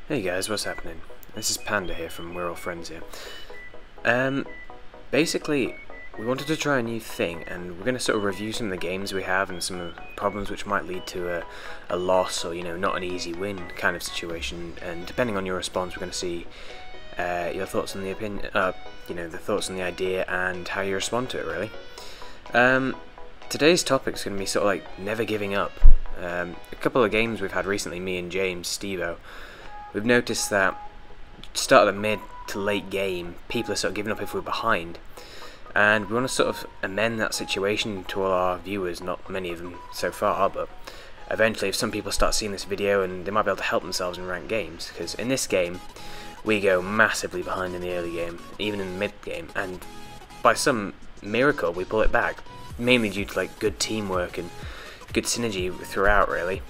Hey guys, what's happening? This is Panda here from We're All Friends here. Basically, we wanted to try a new thing, and we're going to sort of review some of the games we have and some of the problems which might lead to a loss or, not an easy win kind of situation. And depending on your response, we're going to see your thoughts on the opinion, the thoughts on the idea and how you respond to it, really. Today's topic is going to be sort of like never giving up. A couple of games we've had recently, me and James, Stevo, we've noticed that start of the mid to late game, people are sort of giving up if we're behind, and we want to sort of amend that situation to all our viewers, not many of them so far, but eventually if some people start seeing this video, and they might be able to help themselves in ranked games, because in this game we go massively behind in the early game, even in the mid game, and by some miracle we pull it back, mainly due to like good teamwork and good synergy throughout, really.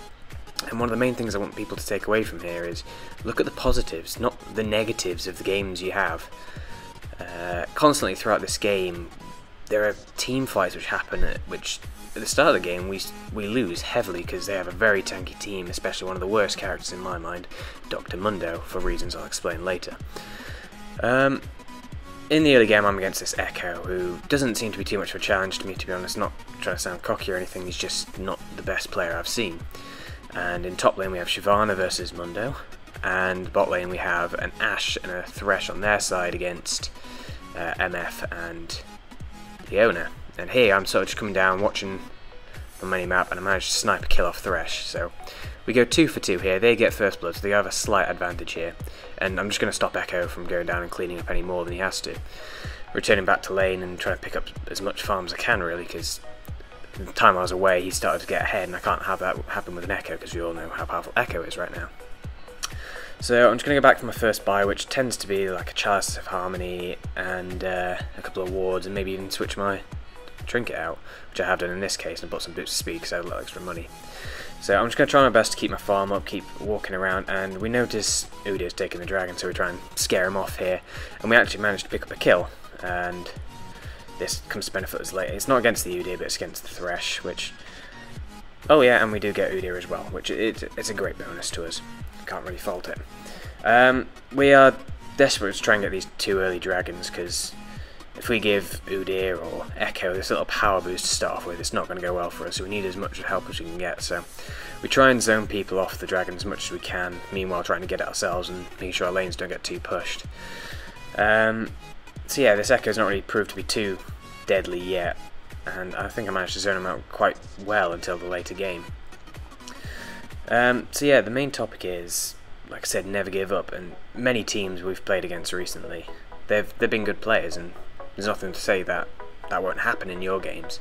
And one of the main things I want people to take away from here is look at the positives, not the negatives of the games you have. Constantly throughout this game, there are team fights which happen, which at the start of the game we lose heavily because they have a very tanky team, especially one of the worst characters in my mind, Dr. Mundo, for reasons I'll explain later. In the early game I'm against this Echo, who doesn't seem to be too much of a challenge to me, to be honest. Not trying to sound cocky or anything, he's just not the best player I've seen. And in top lane we have Shyvana versus Mundo, and bot lane we have an Ashe and a Thresh on their side against MF and Leona. And here I'm sort of just coming down, watching the mini map, and I managed to snipe a kill off Thresh. So we go 2 for 2 here. They get first blood, so they have a slight advantage here. And I'm just going to stop Echo from going down and cleaning up any more than he has to. Returning back to lane and trying to pick up as much farm as I can, really, because the time I was away he started to get ahead, and I can't have that happen with an Echo because we all know how powerful Echo is right now. So I'm just going to go back to my first buy, which tends to be like a Chalice of Harmony and a couple of wards, and maybe even switch my trinket out, which I have done in this case, and bought some boots of speed because I had a little extra money. So I'm just going to try my best to keep my farm up, keep walking around, and we notice Udyr's taking the dragon, so we try and scare him off here, and we actually managed to pick up a kill, and this comes to benefit us later. It's not against the Udyr, but it's against the Thresh, which... Oh yeah, and we do get Udyr as well, which it's a great bonus to us. Can't really fault it. We are desperate to try and get these 2 early dragons, because if we give Udyr or Echo this little power boost to start off with, it's not going to go well for us, so we need as much help as we can get. So we try and zone people off the dragon as much as we can, meanwhile trying to get it ourselves and making sure our lanes don't get too pushed. So yeah, this Echo's not really proved to be too deadly yet, and I think I managed to zone him out quite well until the later game. So yeah, the main topic is, like I said, never give up, and many teams we've played against recently, they've been good players, and there's nothing to say that that won't happen in your games.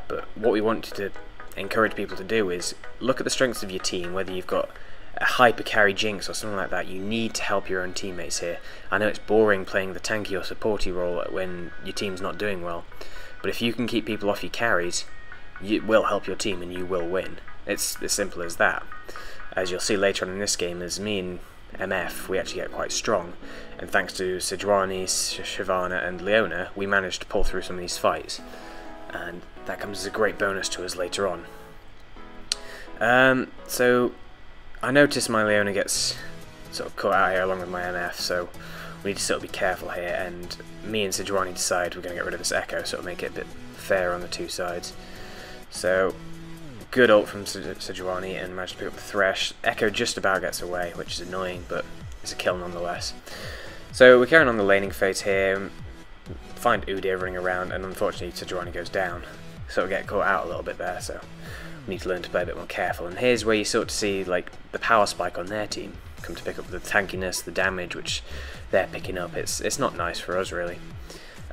But what we want to encourage people to do is look at the strengths of your team, whether you've got a hyper carry Jinx or something like that. You need to help your own teammates here. I know it's boring playing the tanky or supporty role when your team's not doing well, but if you can keep people off your carries, it will help your team and you will win. It's as simple as that. As you'll see later on in this game, as me and MF, we actually get quite strong, and thanks to Sejuani, Shyvana and Leona, we managed to pull through some of these fights, and that comes as a great bonus to us later on. So I noticed my Leona gets sort of caught out here along with my MF, so we need to sort of be careful here, and me and Sejuani decide we're going to get rid of this Echo, sort of make it a bit fair on the 2 sides. So good ult from Sejuani, and managed to pick up the Thresh. Echo just about gets away, which is annoying, but it's a kill nonetheless. So we're carrying on the laning phase here, find Udyr running around, and unfortunately Sejuani goes down. Sort of get caught out a little bit there, so we need to learn to play a bit more careful. And here's where you sort of see like the power spike on their team come to pick up the tankiness, the damage which they're picking up. It's not nice for us, really.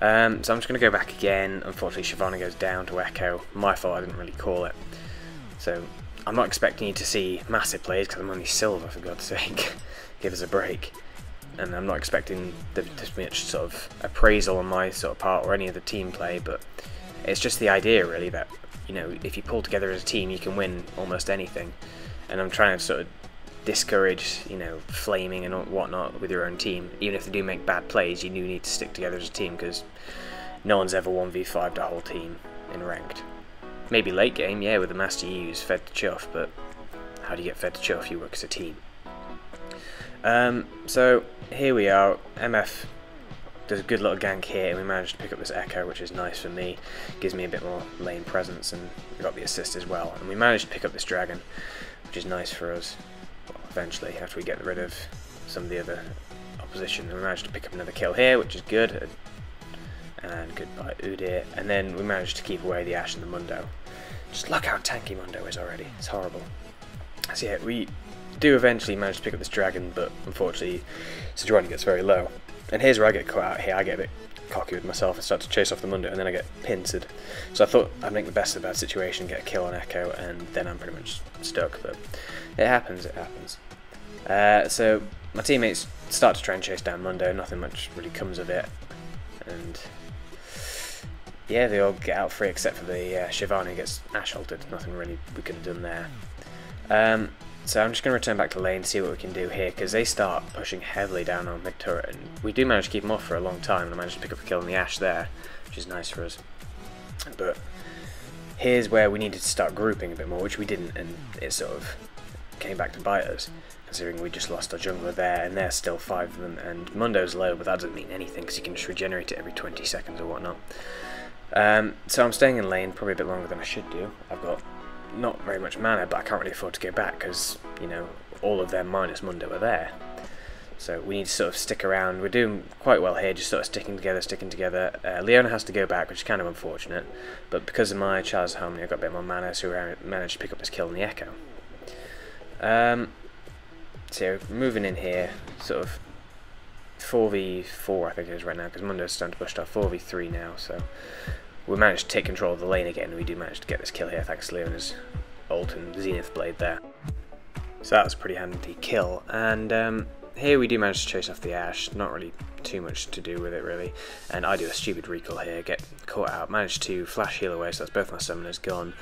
So I'm just going to go back again. Unfortunately Shyvana goes down to Echo. My fault, I didn't really call it. So I'm not expecting you to see massive plays because I'm only silver, for God's sake. Give us a break. And I'm not expecting there to be much sort of appraisal on my sort of part or any of the team play, but it's just the idea really that, if you pull together as a team you can win almost anything. And I'm trying to sort of discourage, flaming and whatnot with your own team. Even if they do make bad plays, you do need to stick together as a team, because no one's ever 1v5'd a whole team in ranked. Maybe late game, yeah, with the Master Yi who's fed to Chuff, but how do you get fed to Chuff? You work as a team. So here we are. MF does a good little gank here, and we managed to pick up this Echo, which is nice for me. Gives me a bit more lane presence, and we got the assist as well. And we managed to pick up this Dragon, which is nice for us. Well, eventually, after we get rid of some of the other opposition, and we managed to pick up another kill here, which is good. And goodbye Udyr. And then we managed to keep away the Ashe and the Mundo. Just look how tanky Mundo is already. It's horrible. So yeah, we do eventually manage to pick up this Dragon, but unfortunately Sejuani gets very low. And here's where I get caught out here. I get a bit cocky with myself and start to chase off the Mundo, and then I get pincered. So I thought I'd make the best of a bad situation, get a kill on Echo, and then I'm pretty much stuck, but it happens, it happens. So my teammates start to try and chase down Mundo, nothing much really comes of it, and yeah, they all get out free except for the Shyvana who gets Ashe ulted. Nothing really we could have done there. So I'm just going to return back to lane, see what we can do here, because they start pushing heavily down on mid turret, and we do manage to keep them off for a long time, and I managed to pick up a kill on the Ashe there, which is nice for us. But here's where we needed to start grouping a bit more, which we didn't, and it sort of came back to bite us, considering we just lost our jungler there, and there's still 5 of them, and Mundo's low, but that doesn't mean anything, because you can just regenerate it every 20 seconds or whatnot. So I'm staying in lane, probably a bit longer than I should do. I've got not very much mana, but I can't really afford to go back because, you know, all of them minus Mundo are there. So we need to sort of stick around. We're doing quite well here, just sort of sticking together. Leona has to go back, which is kind of unfortunate, but because of my Chalice of Harmony, I've got a bit more mana, so we managed to pick up this kill on the Echo. So moving in here, sort of 4v4 I think it is right now, because Mundo's starting to push off 4v3 now, so we managed to take control of the lane again, and we do manage to get this kill here thanks to Leona's ult and Zenith Blade there. So that was a pretty handy kill, and here we do manage to chase off the Ashe, not really too much to do with it really, and I do a stupid recall here, get caught out, managed to flash heal away, so that's both my summoners gone,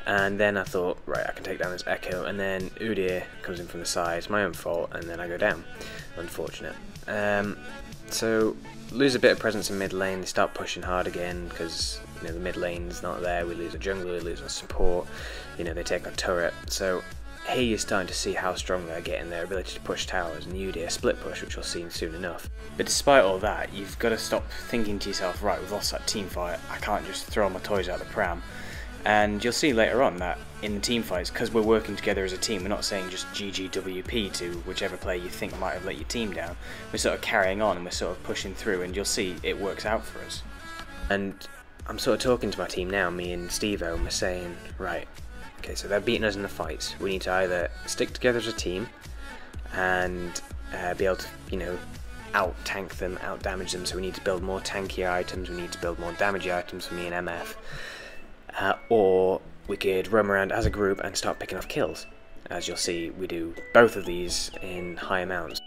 and then I thought, right, I can take down this Echo, and then Udyr comes in from the side, it's my own fault, and then I go down. Unfortunate. So lose a bit of presence in mid lane, they start pushing hard again because, you know, the mid lane's not there, we lose a jungler, we lose our support, you know, they take our turret, so here you're starting to see how strong they're getting, their ability to push towers, and Udyr split push, which we'll see soon enough. But despite all that, you've got to stop thinking to yourself, right, we've lost that team fight, I can't just throw my toys out the pram. And you'll see later on that in the team fights, because we're working together as a team, we're not saying just GGWP to whichever player you think might have let your team down. We're sort of carrying on and we're sort of pushing through, and you'll see it works out for us. And I'm sort of talking to my team now, me and Steve-O, and we're saying, right, okay, so they're beating us in the fights. We need to either stick together as a team and be able to, you know, out-tank them, out-damage them, so we need to build more tanky items, we need to build more damagey items for me and MF. Or we could roam around as a group and start picking off kills. As you'll see, we do both of these in high amounts.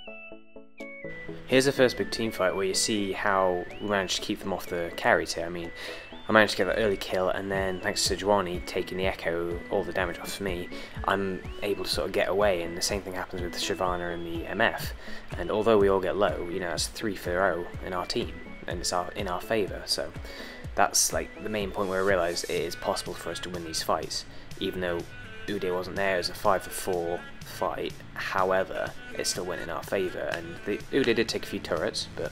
Here's the first big team fight where you see how we managed to keep them off the carries here. I mean, I managed to get that early kill, and then thanks to Sejuani taking the Echo, all the damage off me, I'm able to sort of get away, and the same thing happens with the Shyvana and the MF. And although we all get low, you know, it's 3-0 in our team, and it's in our favour, so that's like the main point where I realised it is possible for us to win these fights, even though Udyr wasn't there. It was a 5-4 fight, however, it still went in our favour, and Udyr did take a few turrets, but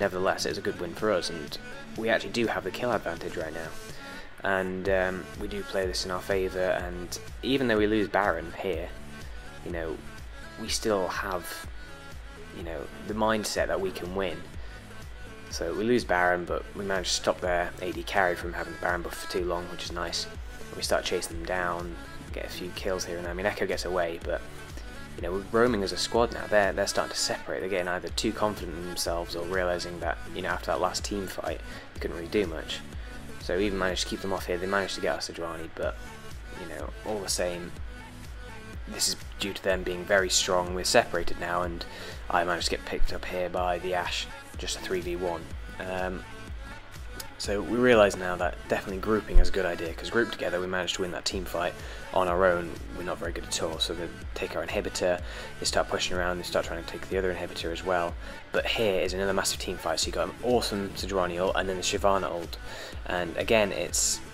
nevertheless it was a good win for us, and we actually do have the kill advantage right now, and we do play this in our favour, and even though we lose Baron here, you know, we still have, you know, the mindset that we can win. So we lose Baron, but we managed to stop their AD carry from having the Baron buff for too long, which is nice. We start chasing them down, get a few kills here and there. I mean, Echo gets away, but, you know, we're roaming as a squad now. They're starting to separate. They're getting either too confident in themselves or realising that, you know, after that last team fight, they couldn't really do much. So we even managed to keep them off here. They managed to get us Sejuani, but, you know, all the same, this is due to them being very strong. We're separated now, and I managed to get picked up here by the Ashe. Just a 3v1. So we realise now that definitely grouping is a good idea, because grouped together we managed to win that team fight. On our own, we're not very good at all, so they take our inhibitor, they start pushing around, they start trying to take the other inhibitor as well. But here is another massive team fight, so you got an awesome Sejuani ult and then the Shyvana ult. And again,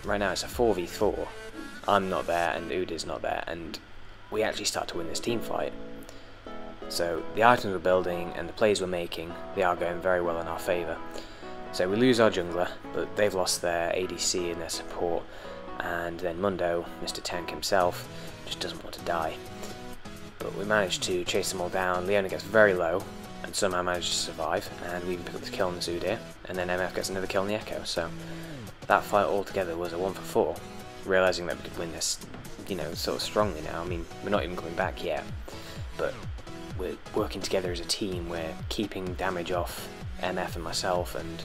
right now it's a 4v4. I'm not there and Udyr's not there, and we actually start to win this team fight. So the items we're building and the plays we're making, they are going very well in our favour. So we lose our jungler, but they've lost their ADC and their support, and then Mundo, Mr. Tank himself, just doesn't want to die. But we managed to chase them all down. Leona gets very low and somehow managed to survive, and we even pick up the kill on the Udyr, and then MF gets another kill on the Echo. So that fight altogether was a 1 for 4, realising that we could win this, you know, sort of strongly now. I mean, we're not even coming back yet, but we're working together as a team. We're keeping damage off MF and myself, and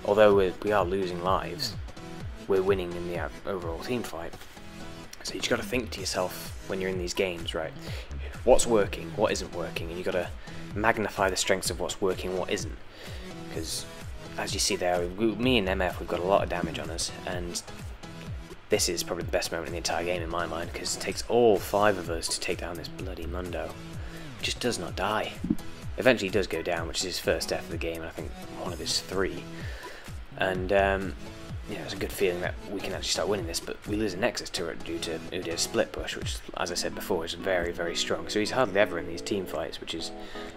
although we are losing lives, we're winning in the overall team fight. So you just got to think to yourself when you're in these games, right? What's working, what isn't working, and you got to magnify the strengths of what's working, what isn't. Because as you see there, me and MF, we've got a lot of damage on us, and this is probably the best moment in the entire game in my mind, because it takes all 5 of us to take down this bloody Mundo. He just does not die. Eventually he does go down, which is his first death of the game, and I think one of his 3. And yeah, it's a good feeling that we can actually start winning this, but we lose a Nexus turret due to Udyr's split push, which, as I said before, is very, very strong. So he's hardly ever in these team fights, which is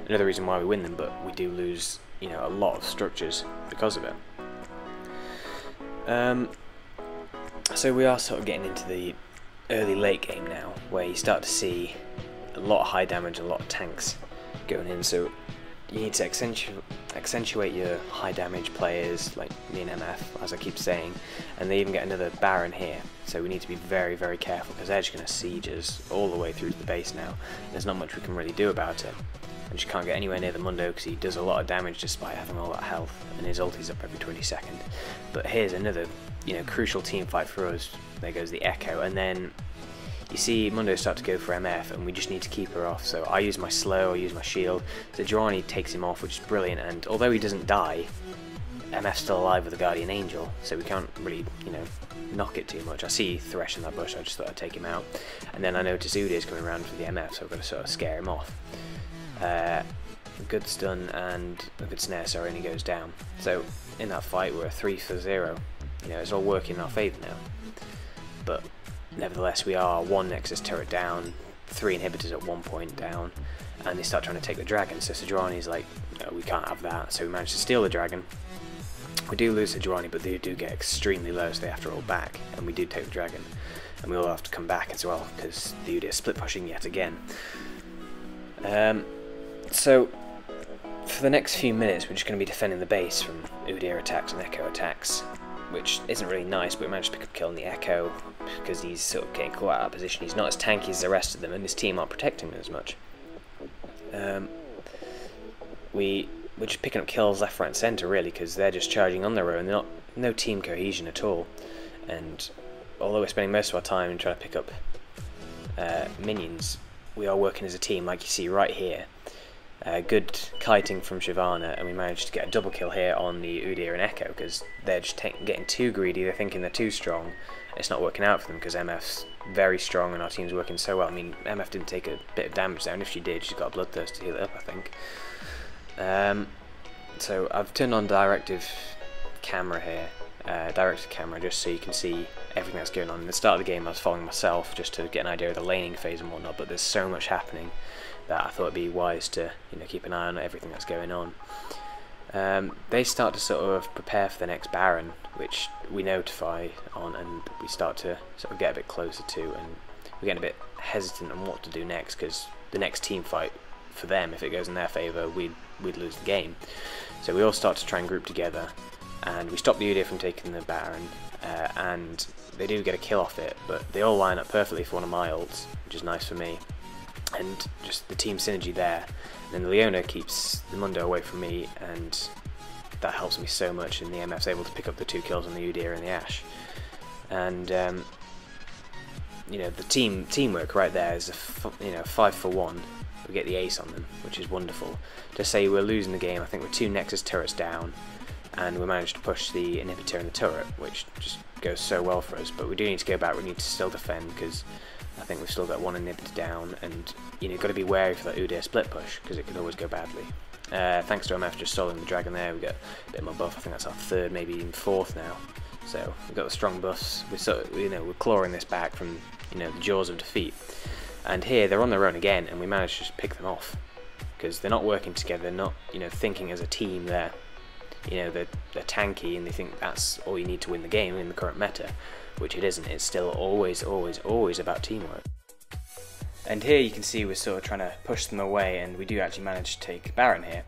another reason why we win them, but we do lose, you know, a lot of structures because of it. So we are sort of getting into the early late game now, where you start to see a lot of high damage, a lot of tanks going in, so you need to accentuate your high damage players like me and MF, as I keep saying, and they even get another Baron here, so we need to be very, very careful, because they're just going to siege us all the way through to the base now. There's not much we can really do about it. We just can't get anywhere near the Mundo because he does a lot of damage despite having all that health, and his ulti's up every 20 seconds. But here's another, you know, crucial team fight for us. There goes the Echo, and then you see Mundo start to go for MF, and we just need to keep her off. So I use my slow, I use my shield. So Sejuani takes him off, which is brilliant, and although he doesn't die, MF's still alive with the Guardian Angel, so we can't really, you know, knock it too much. I see Thresh in that bush, I just thought I'd take him out. And then I notice Udyr's coming around for the MF, so I've got to sort of scare him off. A good stun and a good snare, sorry, and he goes down. So in that fight we're 3 for 0. You know, it's all working in our favour now. But nevertheless, we are 1 Nexus turret down, 3 inhibitors at one point down, and they start trying to take the dragon. So Sejuani's like, no, we can't have that. So we manage to steal the dragon. We do lose Sejuani, but they do get extremely low, so they have to roll back, and we do take the dragon. And we all have to come back as well, because the Udyr is split pushing yet again. So for the next few minutes, we're just going to be defending the base from Udyr attacks and Echo attacks, which isn't really nice, but we managed to pick up a kill on the Echo because he's sort of getting caught out of position. He's not as tanky as the rest of them, and his team aren't protecting him as much. We're just picking up kills left, right and centre, really, because they're just charging on their own. They're not, no team cohesion at all. And although we're spending most of our time trying to pick up minions, we are working as a team, like you see right here. Good kiting from Shyvana, and we managed to get a double kill here on the Udyr and Echo, because they're just getting too greedy. They're thinking they're too strong. It's not working out for them because MF's very strong and our team's working so well. I mean, MF didn't take a bit of damage there, and if she did, she's got a bloodthirst to heal it up, I think. So I've turned on directive camera here, directed camera, just so you can see everything that's going on. In the start of the game I was following myself just to get an idea of the laning phase and whatnot, but there's so much happening that I thought it'd be wise to, you know, keep an eye on everything that's going on. They start to sort of prepare for the next Baron, which we notify on, and we start to sort of get a bit closer to, and we're getting a bit hesitant on what to do next, because the next team fight for them, if it goes in their favour, we'd lose the game. So we all start to try and group together, and we stop the Udyr from taking the Baron, and they do get a kill off it, but they all line up perfectly for one of my ults, which is nice for me. And just the team synergy there. And then the Leona keeps the Mundo away from me, and that helps me so much, and the MF's able to pick up the 2 kills on the Udyr and the Ashe. And you know, the teamwork right there is a 5 for 1. We get the ace on them, which is wonderful. To say we're losing the game, I think we're 2 Nexus turrets down, and we managed to push the inhibitor in the turret, which just goes so well for us. But we do need to go back. We need to still defend, because I think we've still got 1 inhibitor down, and you know, you've got to be wary for that Udyr split push, because it could always go badly. Thanks to MF just soloing the dragon there, we got a bit more buff. I think that's our 3rd, maybe even 4th now. So we've got the strong buffs. We're sort of, you know, we're clawing this back from, you know, the jaws of defeat. And here they're on their own again, and we managed to just pick them off. because they're not working together, not thinking as a team. They're they're tanky and they think that's all you need to win the game in the current meta, which it isn't. It's still always about teamwork. And here you can see we're sort of trying to push them away, and we do actually manage to take Baron here.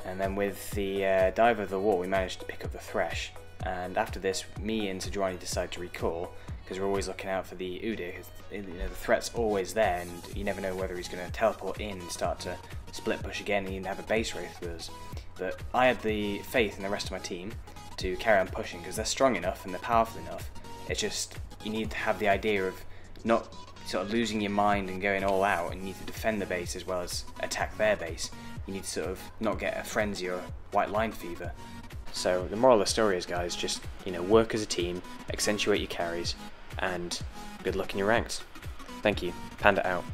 And then with the Dive of the Wall, we managed to pick up the Thresh. And after this, me and Sejuani decide to recall, because we're always looking out for the Udyr. The threat's always there, and you never know whether he's going to teleport in and start to split push again and even have a base Wraith with us. But I had the faith in the rest of my team to carry on pushing, because they're strong enough and they're powerful enough. It's just, you need to have the idea of not sort of losing your mind and going all out, and you need to defend the base as well as attack their base. You need to sort of not get a frenzy or a white line fever. So the moral of the story is, guys, just work as a team, accentuate your carries, and good luck in your ranks. Thank you. Panda out.